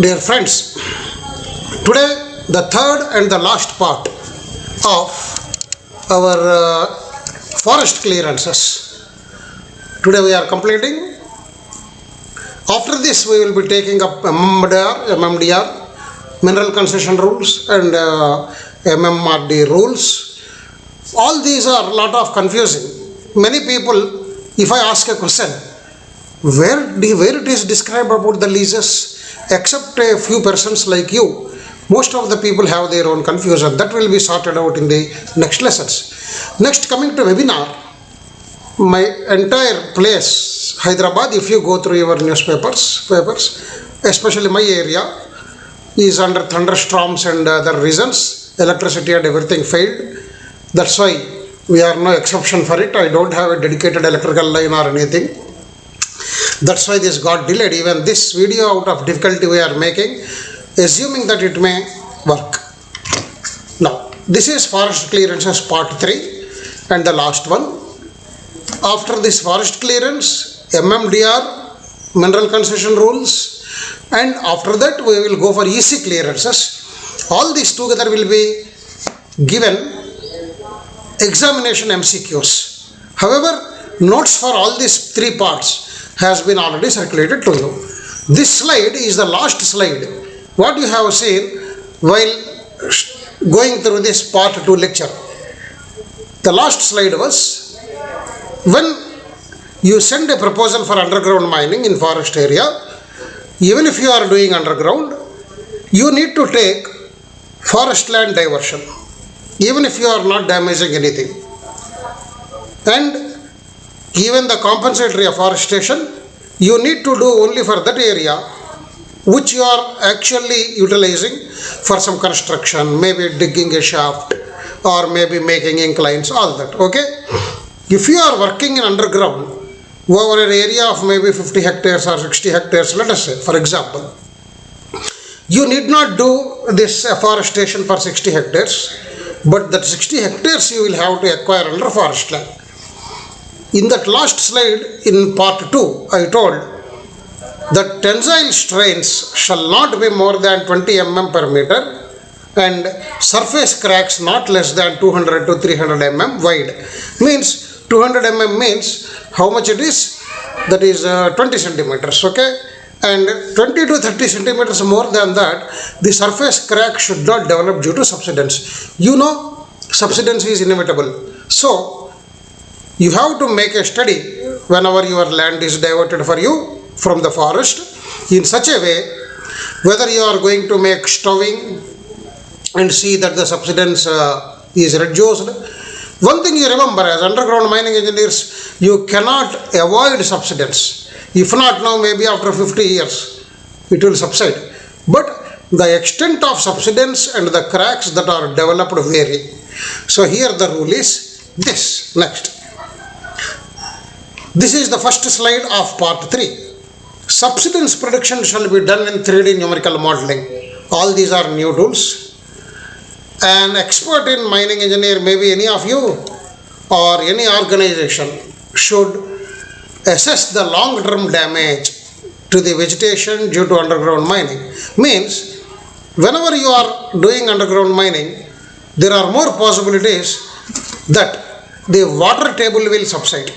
Dear friends, today the third and the last part of our forest clearances. Today we are completing. After this we will be taking up MMDR, Mineral Concession Rules and MMRD rules. All these are a lot of confusing. Many people, if I ask a question, where it is described about the leases, except a few persons like you, most of the people have their own confusion. That will be sorted out in the next lessons. Next, coming to webinar, my entire place, Hyderabad, if you go through your newspapers, especially my area, is under thunderstorms and other reasons. Electricity and everything failed. That's why we are no exception for it. I don't have a dedicated electrical line or anything. That's why this got delayed. Even this video out of difficulty we are making, assuming that it may work. Now, this is forest clearances part 3 and the last one. After this forest clearance, MMDR, Mineral Concession Rules, and after that we will go for EC clearances. All these together will be given examination MCQs. However, notes for all these 3 parts has been already circulated to you. This slide is the last slide. What you have seen while going through this part 2 lecture. The last slide was when you send a proposal for underground mining in forest area, even if you are doing underground, you need to take forest land diversion, even if you are not damaging anything. And even the compensatory afforestation, you need to do only for that area which you are actually utilizing for some construction, maybe digging a shaft or maybe making inclines, all that, okay? If you are working in underground over an area of maybe 50 hectares or 60 hectares, let us say, for example, you need not do this afforestation for 60 hectares, but that 60 hectares you will have to acquire under forest land. In that last slide, in part 2, I told that tensile strains shall not be more than 20 mm per meter and surface cracks not less than 200 to 300 mm wide. Means 200 mm means how much it is? That is 20 centimeters, okay? And 20 to 30 centimeters more than that, the surface crack should not develop due to subsidence. You know, subsidence is inevitable. So, you have to make a study whenever your land is diverted for you from the forest in such a way whether you are going to make stowing and see that the subsidence is reduced. One thing you remember, as underground mining engineers, you cannot avoid subsidence. If not now, maybe after 50 years it will subside. But the extent of subsidence and the cracks that are developed vary. So here the rule is this. Next. This is the first slide of part 3. Subsidence prediction shall be done in 3D numerical modeling. All these are new tools. An expert in mining engineer, maybe any of you or any organization, should assess the long-term damage to the vegetation due to underground mining. Means, whenever you are doing underground mining, there are more possibilities that the water table will subside.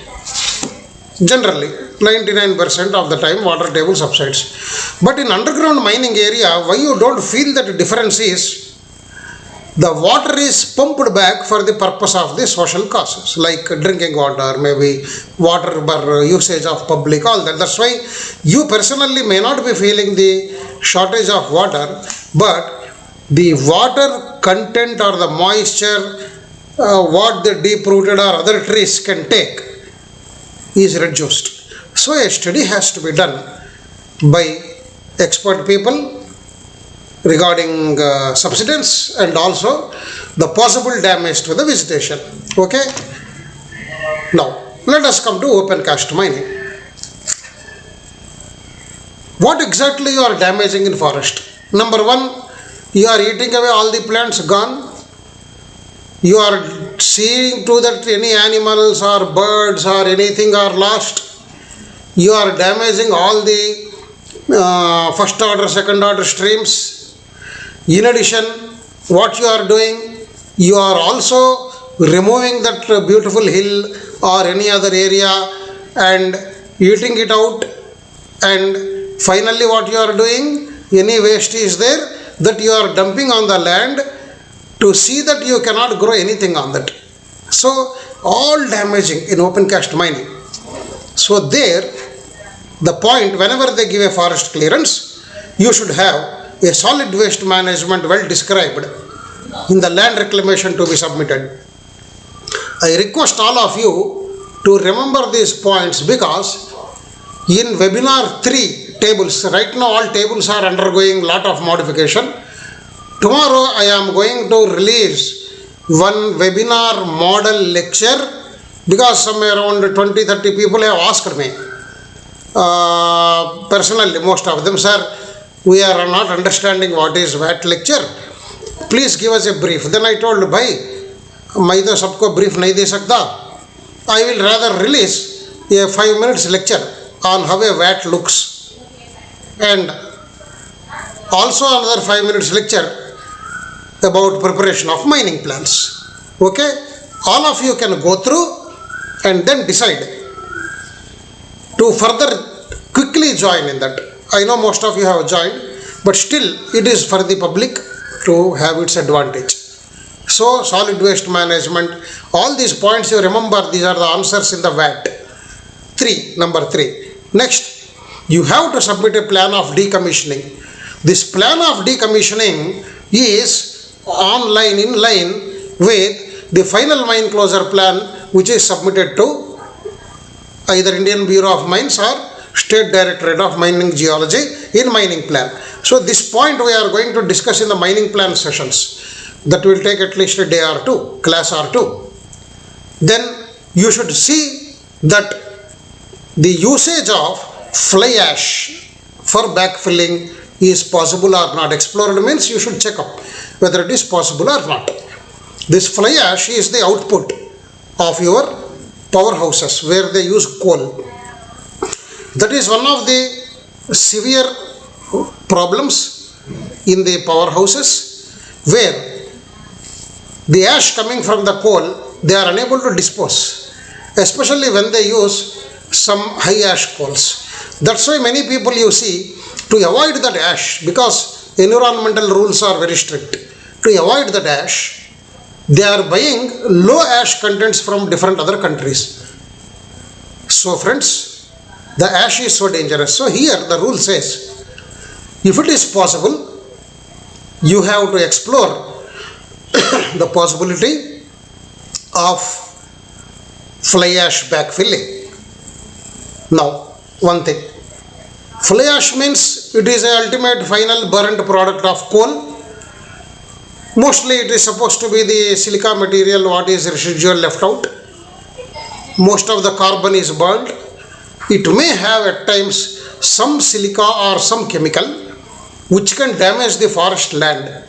Generally, 99% of the time water table subsides. But in underground mining area, why you don't feel that difference is the water is pumped back for the purpose of the social causes like drinking water, maybe water for usage of public, all that. That's why you personally may not be feeling the shortage of water, but the water content or the moisture, what the deep rooted or other trees can take is reduced. So a study has to be done by expert people regarding subsidence and also the possible damage to the vegetation. Okay. Now let us come to Opencast mining. What exactly you are damaging in forest? Number 1, you are eating away all the plants, gone. You are seeing to that any animals or birds or anything are lost. You are damaging all the first order, second order streams. In addition, what you are doing, you are also removing that beautiful hill or any other area and eating it out, and finally what you are doing, any waste is there that you are dumping on the land to see that you cannot grow anything on that. So all damaging in open cast mining. So there, the point, whenever they give a forest clearance, you should have a solid waste management well described in the land reclamation to be submitted. I request all of you to remember these points, because in webinar 3 tables, right now all tables are undergoing lot of modification. Tomorrow I am going to release one webinar model lecture, because some around 20-30 people have asked me personally, most of them, sir, we are not understanding what is VAT lecture, please give us a brief. Then I told, bhai, मैं तो सबको brief नहीं दे सकता. I will rather release a 5 minutes lecture on how a VAT looks, and also another 5 minutes lecture about preparation of mining plans. Okay, all of you can go through and then decide to further quickly join in that. I know most of you have joined, but still it is for the public to have its advantage. So solid waste management, all these points you remember, these are the answers in the VAT 3, number 3. Next, you have to submit a plan of decommissioning. This plan of decommissioning is online, in line with the final mine closure plan, which is submitted to either Indian Bureau of Mines or State Directorate of Mining Geology in mining plan. So this point we are going to discuss in the mining plan sessions. That will take at least a day or two, class or two. Then you should see that the usage of fly ash for backfilling is possible or not. Explored means you should check up whether it is possible or not. This fly ash is the output of your powerhouses where they use coal. That is one of the severe problems in the powerhouses, where the ash coming from the coal, they are unable to dispose, especially when they use some high ash coals. That's why many people you see, to avoid that ash, because environmental rules are very strict, to avoid that ash, they are buying low ash contents from different other countries. So friends, the ash is so dangerous. So here the rule says, if it is possible, you have to explore the possibility of fly ash backfilling. Now, one thing, fly ash means it is a ultimate final burnt product of coal. Mostly it is supposed to be the silica material what is residual left out. Most of the carbon is burned. It may have at times some silica or some chemical which can damage the forest land.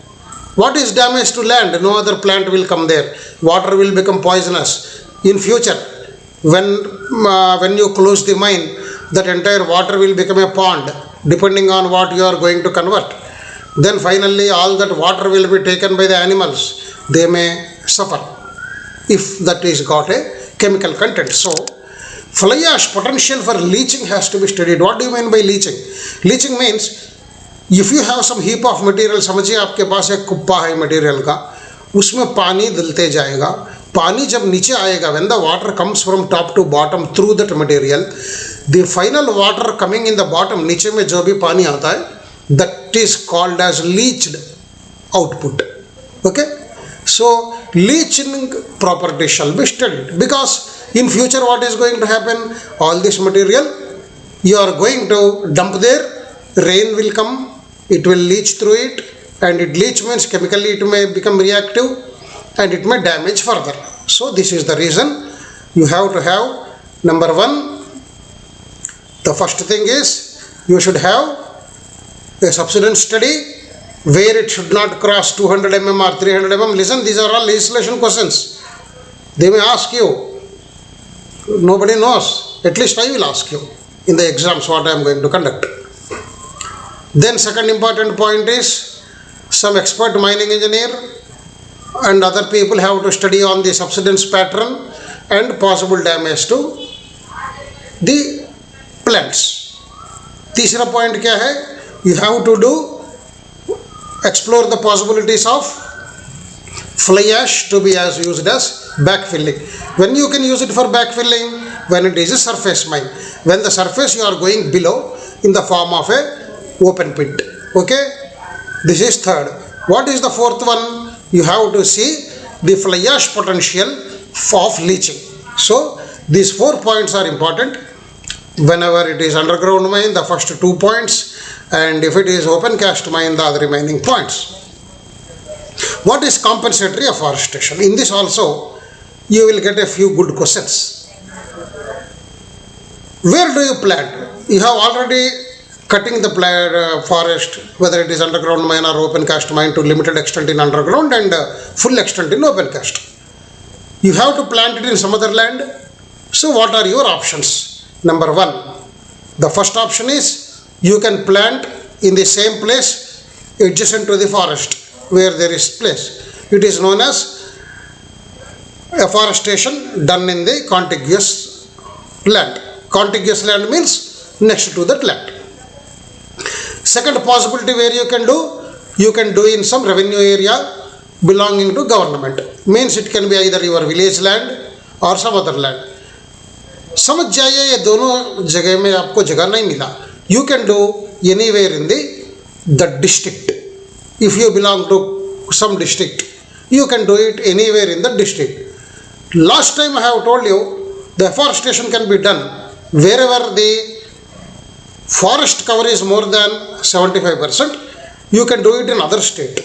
What is damage to land? No other plant will come there. Water will become poisonous. In future, when you close the mine, that entire water will become a pond, depending on what you are going to convert. Then finally, all that water will be taken by the animals. They may suffer if that is got a chemical content. So, fly ash potential for leaching has to be studied. What do you mean by leaching? Leaching means, if you have some heap of material, समझिए आपके पास एक कुप्पा है material का, उसमें पानी डलते जाएगा, पानी जब नीचे आएगा, when the water comes from top to bottom through that material, the final water coming in the bottom, नीचे में जो भी पानी आता है, that is called as leached output. Okay, so leaching property shall be studied, because in future what is going to happen, all this material you are going to dump there, rain will come, it will leach through it, and it leach means chemically it may become reactive and it may damage further. So this is the reason you have to have, number one, the first thing is you should have a subsidence study where it should not cross 200 mm or 300 mm. Listen, these are all legislation questions. They may ask you. Nobody knows. At least I will ask you in the exams what I am going to conduct. Then second important point is some expert mining engineer and other people have to study on the subsidence pattern and possible damage to the plants. तीसरा point क्या है? You have to do explore the possibilities of fly ash to be as used as backfilling. When you can use it for backfilling? When it is a surface mine. When the surface you are going below in the form of a open pit. Okay? This is third. What is the fourth one? You have to see the fly ash potential of leaching. So these 4 points are important. Whenever it is underground mine, the first 2 points, and if it is open cast mine, the other remaining points. What is compensatory afforestation? In this also, you will get a few good questions. Where do you plant? You have already cutting the forest, whether it is underground mine or open cast mine, to limited extent in underground and full extent in open cast. You have to plant it in some other land. So what are your options? Number 1, the first option is you can plant in the same place adjacent to the forest where there is place. It is known as afforestation done in the contiguous land. Contiguous land means next to that land. Second possibility where you can do in some revenue area belonging to government. Means it can be either your village land or some other land. समझ जाइए ये दोनों जगह में आपको जगह नहीं मिला. You can do anywhere in the district. If you belong to some district, you can do it anywhere in the district. Last time I have told you, the afforestation can be done wherever the forest cover is more than 75%. You can do it in other state.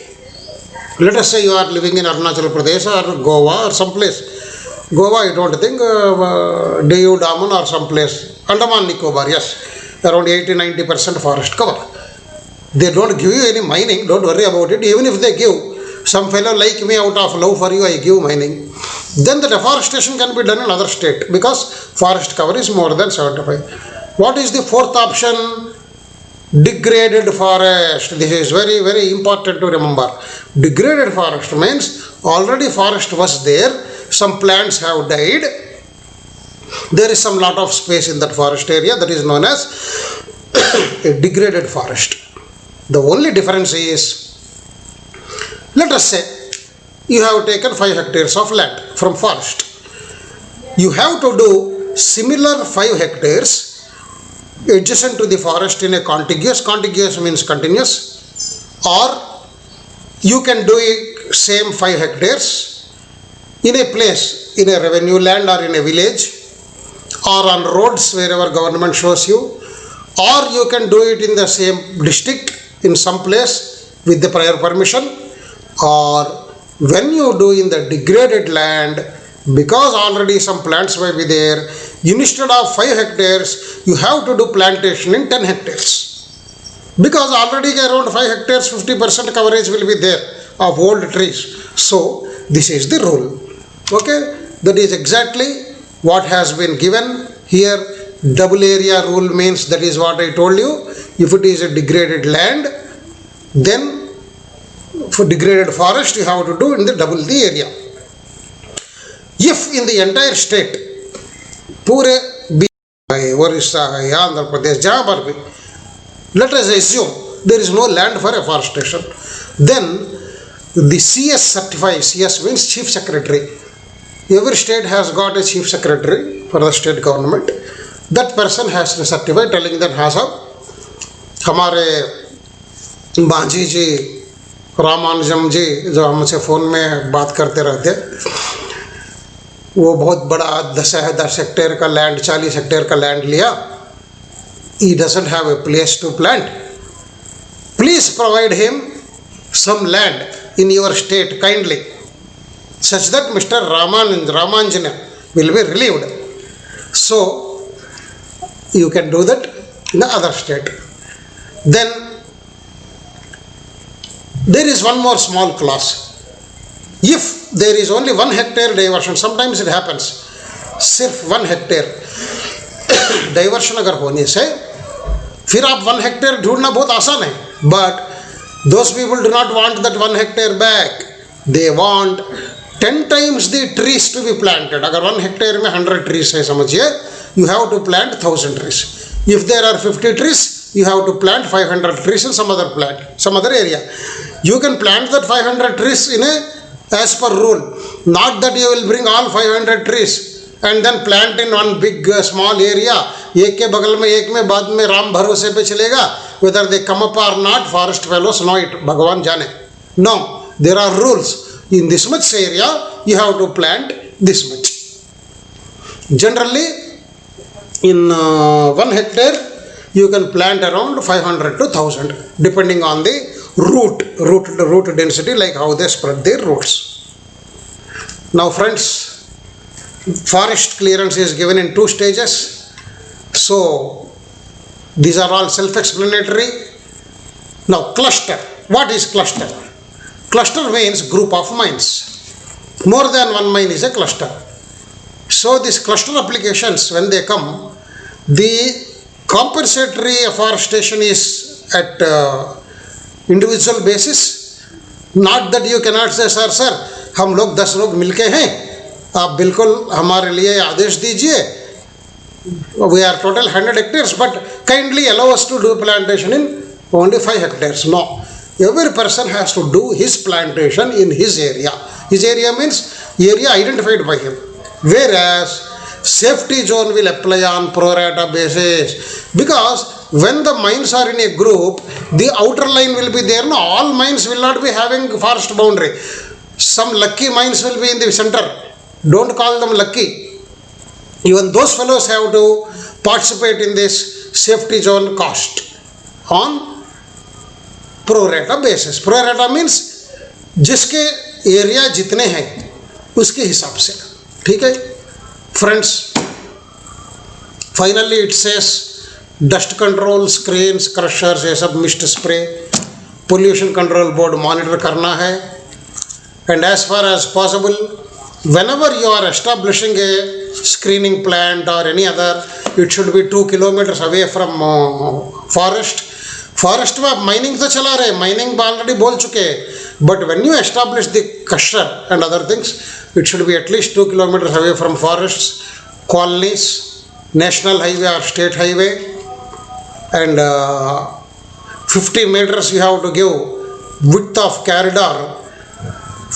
Let us say you are living in Arunachal Pradesh or Goa or some place. Goa, I don't think, Diu Daman or some place. Andaman Nicobar, yes, around 80-90% forest cover. They don't give you any mining, don't worry about it. Even if they give, some fellow like me, out of love for you, I give mining. Then the deforestation can be done in other state because forest cover is more than 75. What is the fourth option? Degraded forest. This is very, very important to remember. Degraded forest means already forest was there, some plants have died, there is some lot of space in that forest area, that is known as a degraded forest. The only difference is, let us say you have taken 5 hectares of land from forest. You have to do similar 5 hectares adjacent to the forest in a contiguous means continuous, or you can do it same 5 hectares in a place, in a revenue land or in a village, or on roads wherever government shows you, or you can do it in the same district in some place with the prior permission, or when you do in the degraded land, because already some plants may be there, instead of 5 hectares, you have to do plantation in 10 hectares. Because already around 5 hectares, 50% coverage will be there of old trees. So, this is the rule. Okay, that is exactly what has been given here. Double area rule means, that is what I told you. If it is a degraded land, then for degraded forest you have to do in the double the area. If in the entire state, पूरे Orissa है, Andhra Pradesh, जहाँ पर भी, let us assume there is no land for afforestation, then the CS certifies. CS means Chief Secretary. Every state has got a Chief Secretary for the state government. That person has to certify, telling that हाँ साहब, हमारे बांझी जी, रामानुजम जी, जो हमसे phone में बात करते रहते, वो बहुत बड़ा 10 हेक्टेयर का लैंड, 40 हेक्टेयर का लैंड लिया. He doesn't have a place to plant. Please provide him some land in your state kindly, such that Mr. Ramanjana will be relieved. So, you can do that in the other state. Then, there is one more small clause. If there is only 1 hectare diversion, sometimes it happens, सिर्फ 1 hectare diversion अगर होने से फिर आप 1 hectare ढूंढना बहुत आसान है, but those people do not want that 1 hectare back. They want 10 times the trees to be planted. अगर 1 hectare में 100 trees है समझिए, you have to plant 1000 trees. If there are 50 trees, you have to plant 500 trees in some other area. You can plant that 500 trees in a as per rule. Not that you will bring all 500 trees and then plant in one big small area. एक के बगल में एक में बाद में राम भरोसे पे चलेगा. Whether they come up or not, forest fellows know it. भगवान जाने. No, there are rules. In this much area, you have to plant this much. Generally, in 1 hectare, you can plant around 500 to 1000, depending on the root density, like how they spread their roots. Now, friends, forest clearance is given in 2 stages. So, these are all self-explanatory. Now, cluster. What is cluster? Cluster means group of mines. More than one mine is a cluster. So, these cluster applications, when they come, the compensatory afforestation is at individual basis. Not that you cannot say, sir, हम लोग 10 लोग मिलके हैं, आप बिल्कुल हमारे लिए आदेश दीजिए. We are total 100 hectares, but kindly allow us to do plantation in only 5 hectares. No. Every person has to do his plantation in his area. His area means area identified by him. Whereas safety zone will apply on pro rata basis. Because when the mines are in a group, the outer line will be there. No, all mines will not be having forest boundary. Some lucky mines will be in the center. Don't call them lucky. Even those fellows have to participate in this safety zone cost on pro rata basis. Pro rata means जिसके area जितने हैं उसके हिसाब से. ठीक है friends. Finally it says dust control, screens, crushers, ये सब mist spray, pollution control board monitor करना है. And as far as possible, whenever you are establishing a screening plant or any other, it should be 2 kilometers away from forest. Forest में आप mining तो चला रहे, mining already बोल चुके हैं, but when you establish the crusher and other things, it should be at least 2 kilometers away from forests, colonies, national highway or state highway, and 50 meters you have to give width of corridor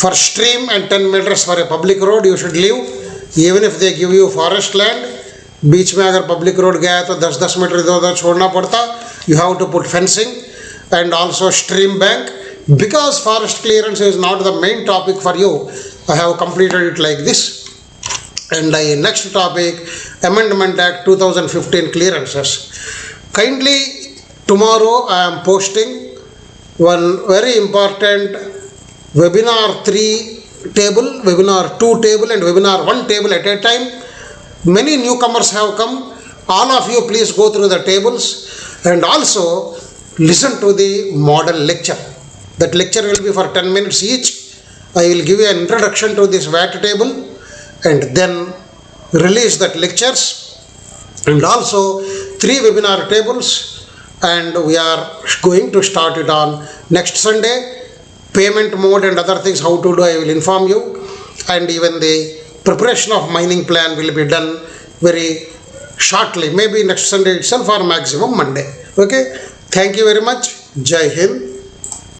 for stream and 10 meters for a public road you should leave. Even if they give you forest land, बीच में अगर public road गया है तो 10-10 metre इधर उधर छोड़ना पड़ता. You have to put fencing and also stream bank. Because forest clearance is not the main topic for you, I have completed it like this. And the next topic, Amendment Act 2015 clearances. Kindly tomorrow I am posting one very important webinar 3 table, webinar 2 table and webinar 1 table at a time. Many newcomers have come. All of you please go through the tables and also listen to the model lecture. That lecture will be for 10 minutes each. I will give you an introduction to this VAT table and then release that lectures, and also 3 webinar tables, and we are going to start it on next Sunday. Payment mode and other things, how to do, I will inform you, and even the preparation of mining plan will be done very shortly, maybe next Sunday itself or maximum Monday. Okay, thank you very much. Jai Hind.